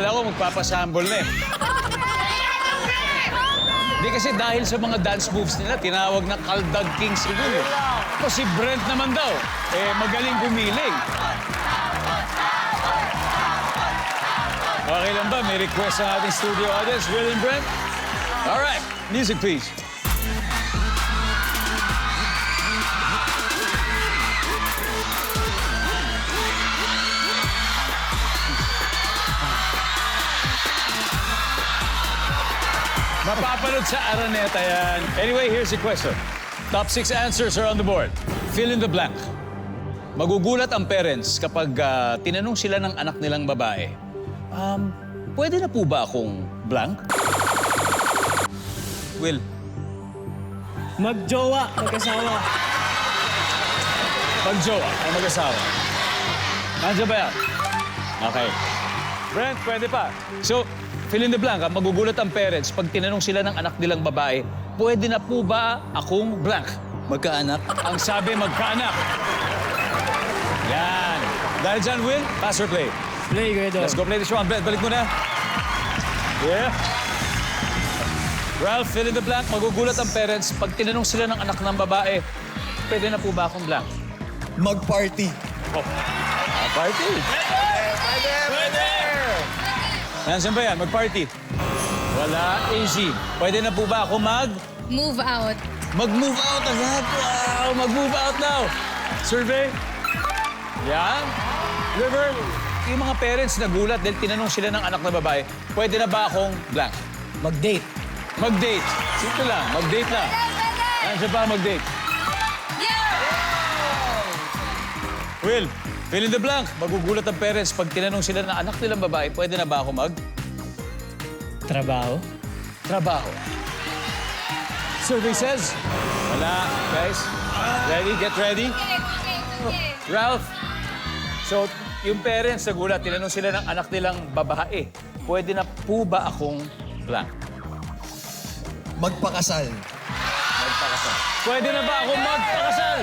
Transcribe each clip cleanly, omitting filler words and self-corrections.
Akala ko magpapasambol na eh. Hindi kasi dahil sa mga dance moves nila, tinawag na Kaldag King siguro. O si Brent naman daw, magaling gumiling. Okay lang ba? May request ang ating studio audience, Will and Brent? All right, music please. Mapapanood sa Araneta yan. Anyway, here's the question. Top 6 answers are on the board. Fill in the blank. Magugulat ang parents kapag tinanong sila ng anak nilang babae, pwede na po ba akong blank? Will. Magjowa, mag-asawa. Magjowa o mag-asawa. Nandiyan ba yan? Okay. Brent, pwede pa. So, fill in the blank, magugulat ang parents pag tinanong sila ng anak nilang babae, pwede na po ba akong blank? Magkaanak. Ang sabi, magkaanak. Yan. Dahil dyan, Will, pass or play? Play, Gredo. Let's go play this one. Brent, balik mo na. Yeah. Ralph, fill in the blank. Magugulat ang parents pag tinanong sila ng anak ng babae, pwede na po ba akong blank? Mag-party. Oh. Party. Pwede! Nandiyan ba yan? Mag-party? Wala. Easy. Pwede na po ba ako Move out. mag-move out agad? Wow! Mag-move out now. Survey? Yan. River? Yung mga parents nagulat dahil tinanong sila ng anak na babae, pwede na ba akong blank? Mag-date. Mag-date. Simple lang. Mag-date na. Nandiyan ba mag-date? Will, fill in the blank. Magugulat ang parents pag tinanong sila ng anak nilang babae, pwede na ba ako Trabaho. trabaho? Survey says, wala. Guys, ready? Get ready? Ralph, so yung parents nagulat, tinanong sila ng anak nilang babae, pwede na po ba akong blank? Magpakasal. Magpakasal. Pwede na ba akong magpakasal?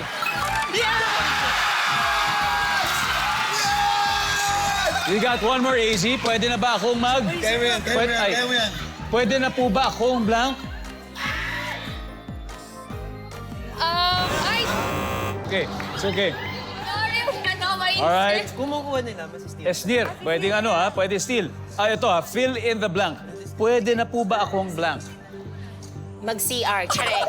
We got one more easy. Pwede na ba akong Kaya mo yan, kaya mo yan. Pwede na po ba akong blank? Ay! Okay, it's okay. Sorry, ano, may Alright. Kumukuha nila, masistil. Esnir, pwedeng ano ha, pwede still. Ito ha, fill in the blank. Pwede na po ba akong blank? Mag-CR, Charing.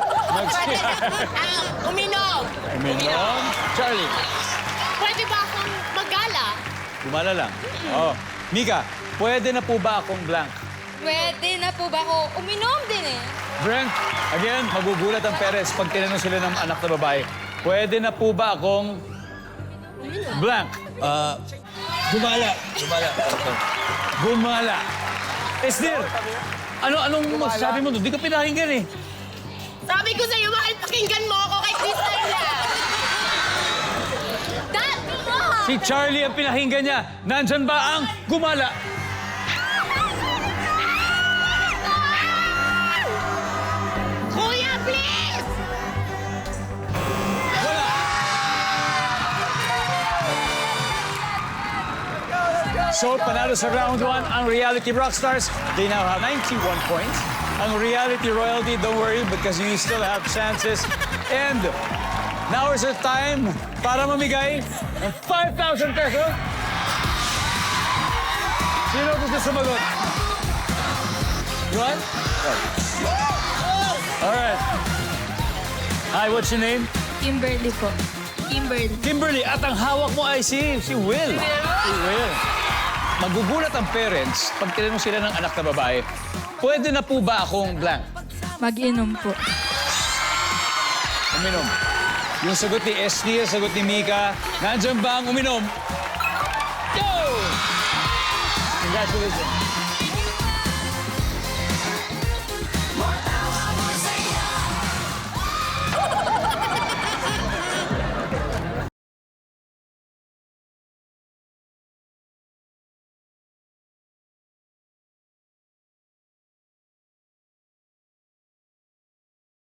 Uminom. Uminom. Charlie, Pwede ba akong mag-gala? gumala lang. Oh. Mika, pwede na po ba akong blank? Pwede na po ba ako uminom din eh? Brent, again, magugulat ang parents pag tinanong sila ng anak na babae. Pwede na po ba akong blank? Gumala. Gumala. Esnir, anong masasabi mo doon? Di ka pinahinggan eh. Sabi ko sa'yo, mahal, pakinggan mo ako kay this time lang. Dad, mo! Si Charlie ang pinahinggan niya. Nandyan ba ang gumala? Kuya, please! So, panalo sa round 1 ang Reality Rockstars. They now have 91 points. Ang Reality Royalty, don't worry because you still have chances. And now is the time para mamigay ng 5,000 pesos. Sino gusto sumagot? You want? All right. Hi, what's your name? Kimberly po. Kimberly. Kimberly, at ang hawak mo ay si Will. Si Will. Magugulat ang parents pag tinanong sila ng anak na babae, pwede na po ba akong blank? Mag-inom po. Uminom. Yung sagot ni Esty, sagot ni Mika, nandiyan ba ang uminom? Go! Congratulations.